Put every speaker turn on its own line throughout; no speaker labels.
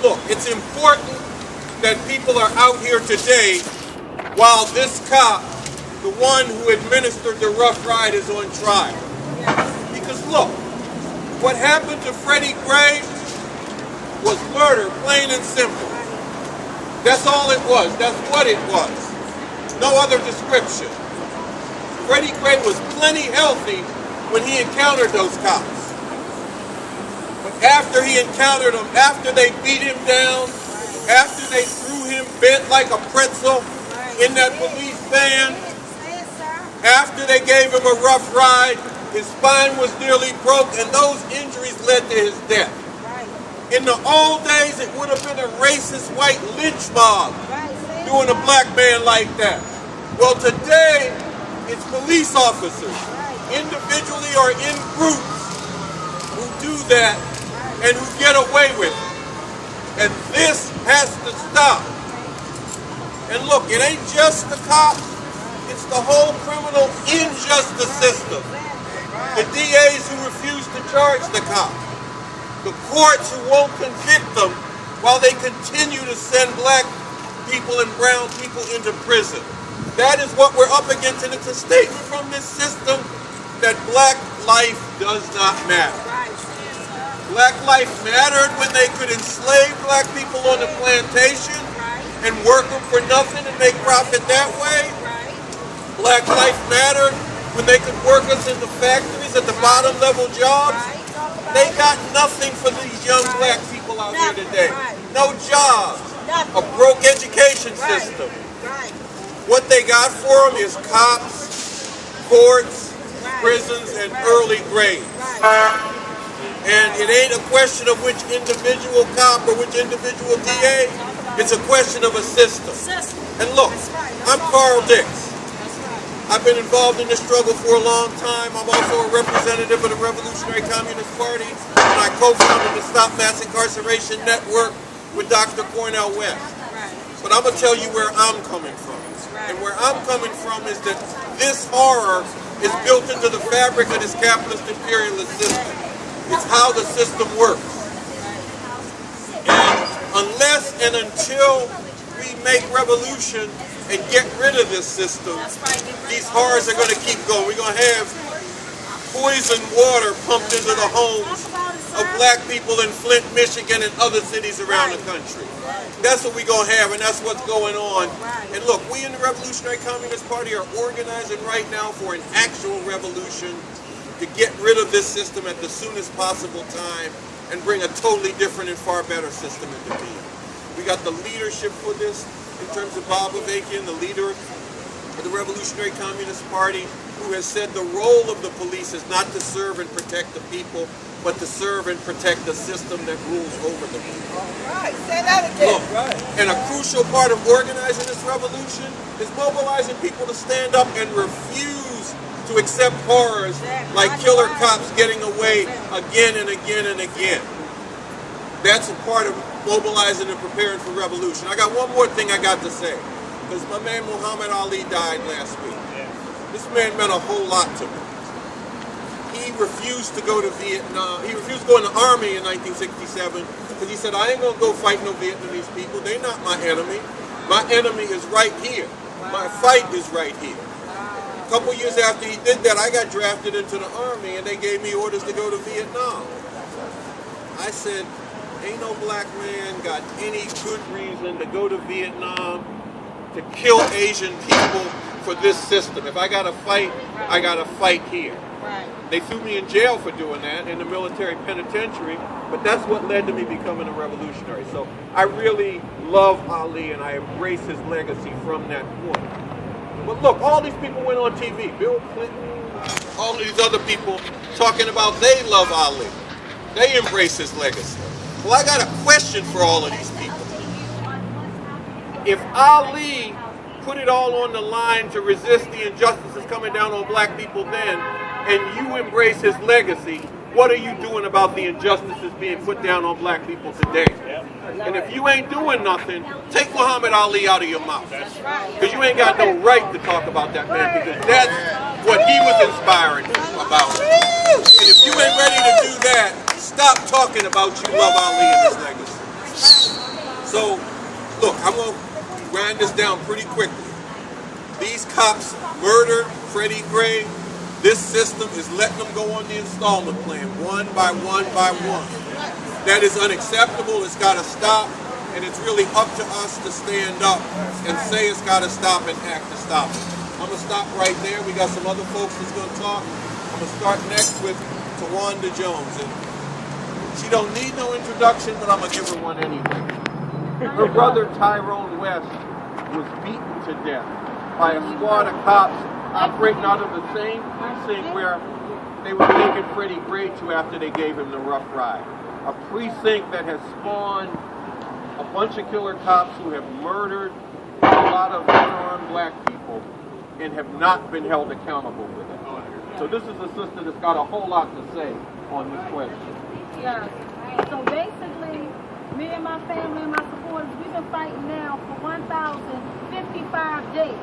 look, it's important that people are out here today while this cop, the one who administered the rough ride, is on trial. Because look, what happened to Freddie Gray was murder, plain and simple. That's all it was. That's what it was. No other description. Freddie Gray was plenty healthy when he encountered those cops. But after he encountered them, after they beat him down, after they threw him bent like a pretzel in that police van, after they gave him a rough ride, his spine was nearly broke, and those injuries led to his death. In the old days, it would have been a racist white lynch mob doing a black man like that. Well, today, it's police officers, individually or in groups, who do that and who get away with it. And this has to stop. And look, it ain't just the cops, it's the whole criminal injustice system. The DAs who refuse to charge the cops. The courts who won't convict them while they continue to send black people and brown people into prison. That is what we're up against, and it's a statement from this system that black life does not matter. Black life mattered when they could enslave black people on the plantation and work them for nothing and make profit that way. Black life mattered when they could work us in the factories at the bottom level jobs. They got nothing for these young black people out here today. No jobs, a broke education system. What they got for them is cops, courts, prisons, and early grades. And it ain't a question of which individual cop or which individual DA. It's a question of a system. And look, I'm Carl Dix. I've been involved in this struggle for a long time. I'm also a representative of the Revolutionary Communist Party, and I co-founded the Stop Mass Incarceration Network with Dr. Cornel West. But I'm going to tell you where I'm coming from. And where I'm coming from is that this horror is built into the fabric of this capitalist imperialist system. It's how the system works. And unless and until we make revolution and get rid of this system, these horrors are going to keep going. We're going to have poisoned water pumped into the homes of black people in Flint, Michigan, and other cities around the country. That's what we're going to have, and that's what's going on. And look, we in the Revolutionary Communist Party are organizing right now for an actual revolution to get rid of this system at the soonest possible time and bring a totally different and far better system into being. We got the leadership for this in terms of Bob Avakian, the leader of the Revolutionary Communist Party, who has said the role of the police is not to serve and protect the people, but to serve and protect the system that rules over the people.
Right, say that again.
Look, and a crucial part of organizing this revolution is mobilizing people to stand up and refuse to accept horrors like killer cops getting away again and again and again. That's a part of mobilizing and preparing for revolution. I got one more thing I got to say, because my man Muhammad Ali died last week. This man meant a whole lot to me. He refused to go to Vietnam. He refused to go in the army in 1967 because he said, I ain't gonna go fight no Vietnamese people. They're not my enemy. My enemy is right here. My fight is right here. A couple years after he did that, I got drafted into the army and they gave me orders to go to Vietnam. I said, ain't no black man got any good reason to go to Vietnam to kill Asian people for this system. If I gotta fight, I gotta fight here. They threw me in jail for doing that in the military penitentiary, but that's what led to me becoming a revolutionary. So I really love Ali and I embrace his legacy from that point. But look, all these people went on TV. Bill Clinton, all of these other people talking about they love Ali. They embrace his legacy. Well, I got a question for all of these people. If Ali put it all on the line to resist the injustices coming down on black people then, and you embrace his legacy, what are you doing about the injustices being put down on black people today? And if you ain't doing nothing, take Muhammad Ali out of your mouth. Because you ain't got no right to talk about that man, because that's what he was inspiring about. And if you ain't ready to do that, stop talking about you love Ali and his legacy. So, look, I'm going to grind this down pretty quickly. These cops murdered Freddie Gray. This system is letting them go on the installment plan, one by one by one. That is unacceptable. It's got to stop. And it's really up to us to stand up and say it's got to stop and act to stop it. I'm going to stop right there. We got some other folks that's going to talk. I'm going to start next with Tawanda Jones. And she don't need no introduction, but I'm going to give her one anyway. Her brother Tyrone West was beaten to death by a squad of cops operating out of the same precinct where they were taking Freddie Gray to after they gave him the rough ride. A precinct that has spawned a bunch of killer cops who have murdered a lot of unarmed black people and have not been held accountable with it. So this is a sister that's got a whole lot to say on this question.
Yes. So basically, me and my family and my supporters, we've been fighting now for 1,055 days.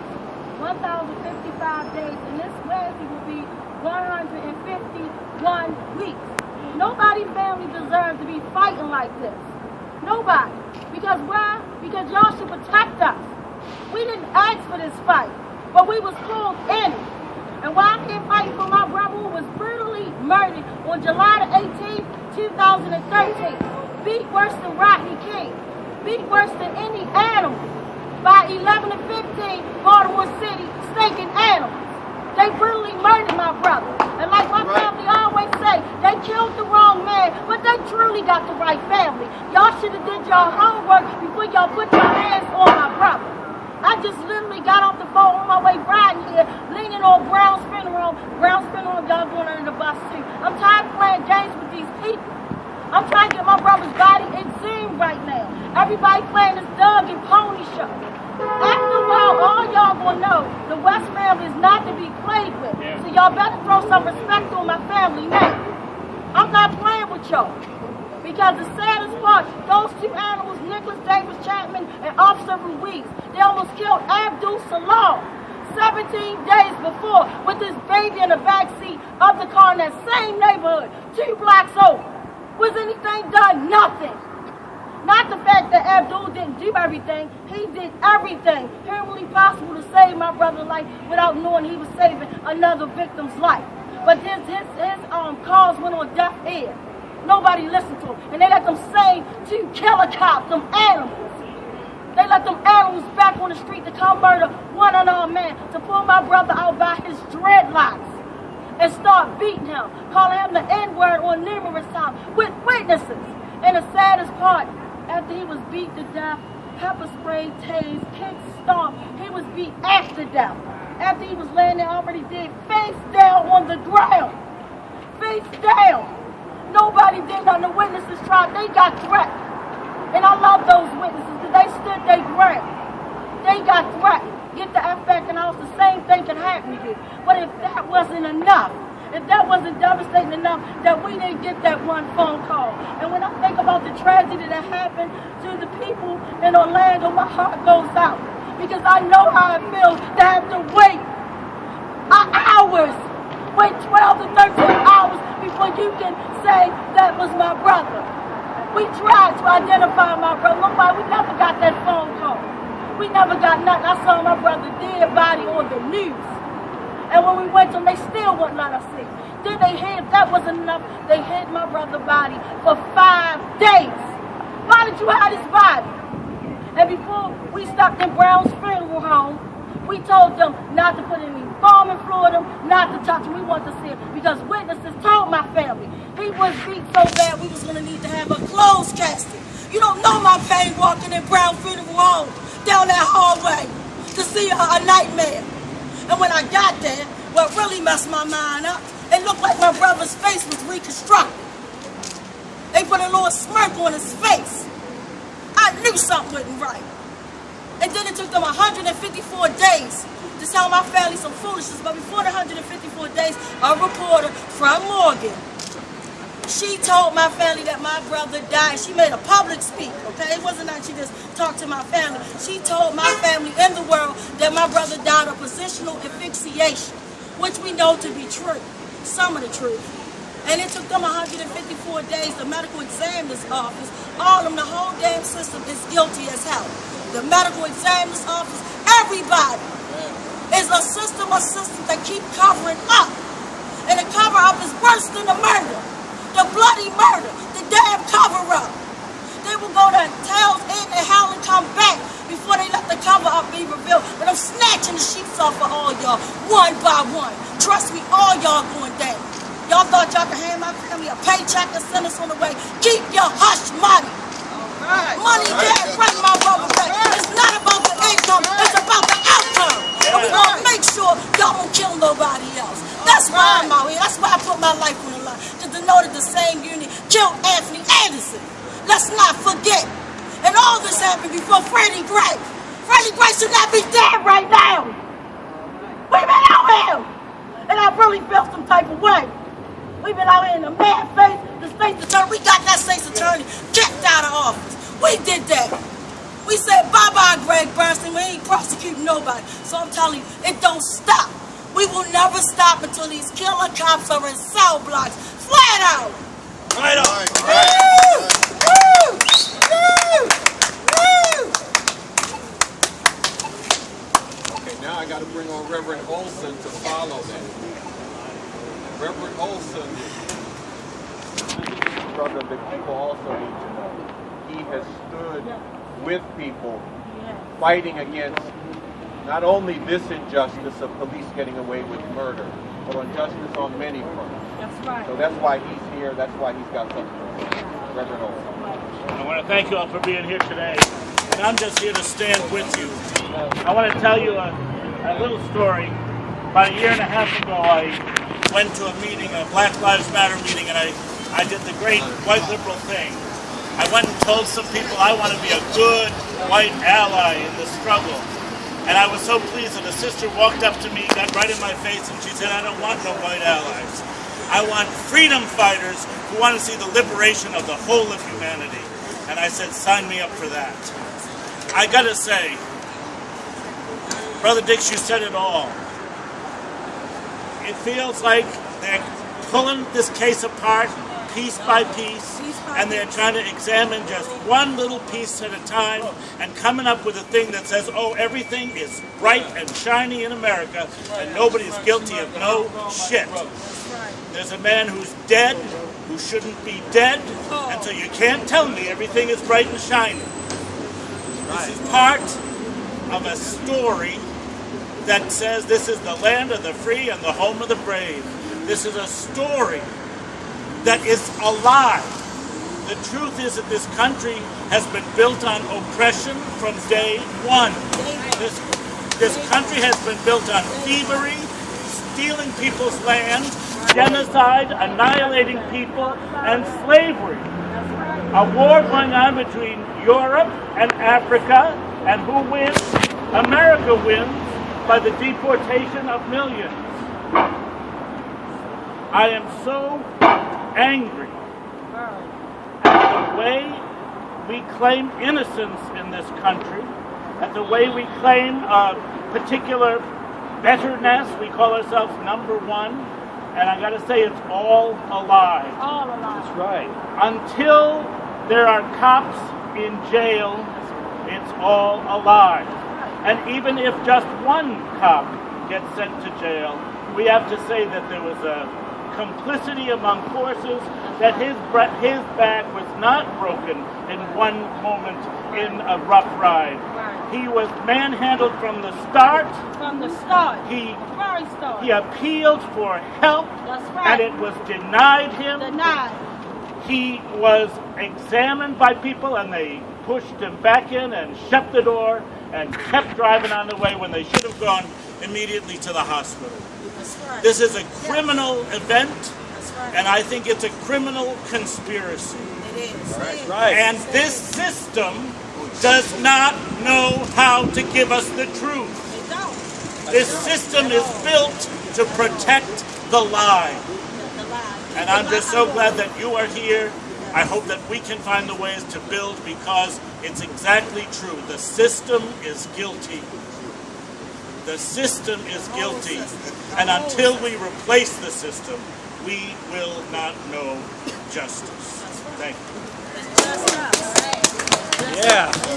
1,055 days, and this Wednesday will be 151 weeks. Nobody's family deserves to be fighting like this. Nobody. Because why? Because y'all should protect us. We didn't ask for this fight, but we was pulled in it. And why I can't fight for my brother who was brutally murdered on July the 18th, 2013. Beat worse than Rodney King. Beat worse than any animal. By 11 to 15, Baltimore City, stinking animals. They brutally murdered my brother. And like my family always say, they killed the wrong man, but they truly got the right family. Y'all should have did y'all homework before y'all put your hands on my brother. I just literally got off the phone on my way riding here, leaning on Brown's funeral. Brown's funeral, y'all going under the bus too. I'm tired of playing games with these people. I'm trying to get my brother's body exhumed right now. Everybody playing this Doug and Pony show. After a while, all y'all gonna know the West family is not to be played with. So y'all better throw some respect on my family now. I'm not playing with y'all. Because the saddest part, those two animals, Nicholas Davis Chapman and Officer Ruiz, they almost killed Abdul Salam 17 days before with this baby in the backseat of the car in that same neighborhood, 2 blocks over. Was anything done? Nothing. Not the fact that Abdul didn't do everything. He did everything humanly possible to save my brother's life without knowing he was saving another victim's life. But his calls went on deaf ear. Nobody listened to him. And they let them same 2 killer cops, them animals. They let them animals back on the street to come murder one unarmed man, to pull my brother out by his dreadlocks and start beating him, calling him the N-word on numerous times with witnesses. And the saddest part, after he was beat to death, pepper spray, tased, kick, stomp, he was beat after death. After he was laying there already dead, face down on the ground. Face down. Nobody did nothing. The witnesses tried. They got threatened. And I love those witnesses because they stood their ground. They got threatened. Get the F back in the house, the same thing can happen to you. But if that wasn't enough, if that wasn't devastating enough that we didn't get that one phone call. And when I think about the tragedy that happened to the people in Orlando, my heart goes out. Because I know how it feels to have to wait hours, wait 12 to 13 hours before you can say that was my brother. We tried to identify my brother. We never got that phone call. We never got nothing. I saw my brother's dead body on the news. And when we went to them, they still wouldn't let us see. Then they hid, that wasn't enough, they hid my brother's body for 5 days. Why did you hide his body? And before we stopped in Brown's funeral home, we told them not to put any foam in Florida, not to touch him. We wanted to see him because witnesses told my family he was beat so bad we was going to need to have a closed casket. You don't know my pain walking in Brown funeral home down that hallway to see a nightmare. And when I got there, what really messed my mind up, it looked like my brother's face was reconstructed. They put a little smirk on his face. I knew something wasn't right. And then it took them 154 days to tell my family some foolishness. But before the 154 days, a reporter from Morgan, she told my family that my brother died. She made a public speak, okay? It wasn't that she just talked to my family. She told my family in the world that my brother died of positional asphyxiation, which we know to be true, some of the truth. And it took them 154 days. The medical examiner's office, all of them, the whole damn system is guilty as hell. The medical examiner's office, everybody is a system that keep covering up. And the cover-up is worse than the murder. The bloody murder, the damn cover-up. They will go to hell's end and hell and come back before they let the cover-up be revealed. But I'm snatching the sheets off of all y'all, one by one. Trust me, all y'all going down. Y'all thought y'all could hand my family a paycheck and send us on the way. Keep your hush money. Money can't bring my brother back. It's not about the income, it's about the outcome. And we're going to make sure y'all don't kill nobody else. That's why I'm out here. That's why I put my life on the line. Because to know that the same unit killed Anthony Anderson. Let's not forget. And all this happened before Freddie Gray. Freddie Gray should not be dead right now. We've been out here. And I really feel some type of way. We've been out here in the mad face, the state's attorney. We got that state's attorney kicked out of office. We did that. We said bye-bye, Greg Bernstein. We ain't prosecuting nobody. So I'm telling you, it don't stop. We will never stop until these killer cops are in cell blocks. Flat out.
Right on.
Woo! Woo! Woo! Woo!
Okay, now I got to bring on Reverend Olson to follow that. Reverend Olson, this is a brother that people also need to know. He has stood with people fighting against not only this injustice of police getting away with murder, but injustice on many fronts.
That's right.
So that's why he's here. That's why he's got something to say. Reverend Olson.
I want to thank you all for being here today. And I'm just here to stand with you. I want to tell you a little story. About a year and a half ago, I went to a meeting, a Black Lives Matter meeting, and I did the great white liberal thing. I went and told some people I want to be a good white ally in the struggle. And I was so pleased that a sister walked up to me, got right in my face, and she said, I don't want no white allies. I want freedom fighters who want to see the liberation of the whole of humanity. And I said, sign me up for that. I got to say, Brother Dix, you said it all. It feels like they're pulling this case apart piece by piece, and they're trying to examine just one little piece at a time and coming up with a thing that says, oh, everything is bright and shiny in America and nobody's guilty of no shit. There's a man who's dead, who shouldn't be dead, and so you can't tell me everything is bright and shiny. This is part of a story that says this is the land of the free and the home of the brave. This is a story that is alive. The truth is that this country has been built on oppression from day one. This country has been built on thievery, stealing people's land, genocide, annihilating people, and slavery. A war going on between Europe and Africa, and who wins? America wins by the deportation of millions. I am so angry at the way we claim innocence in this country, at the way we claim a particular betterness. We call ourselves number one, and I gotta say it's all a lie.
All a lie.
That's right. Until there are cops in jail, it's all a lie. And even if just one cop gets sent to jail, we have to say that there was a complicity among forces, that his back was not broken in one moment in a rough ride. He was manhandled from the start.
From the start.
He
very start.
He appealed for help.
That's right.
And it was denied him.
Denied.
He was examined by people, and they pushed him back in and shut the door and kept driving on the way when they should have gone immediately to the hospital.
That's right.
This is a criminal event,
That's right.
and I think it's a criminal conspiracy.
It is.
That's right. And this system does not know how to give us the truth.
They don't.
This system is built to protect the lie. And I'm just so glad that you are here. I hope that we can find the ways to build, because it's exactly true. The system is guilty. The system is guilty, and until we replace the system, we will not know justice. Thank you.
Yeah.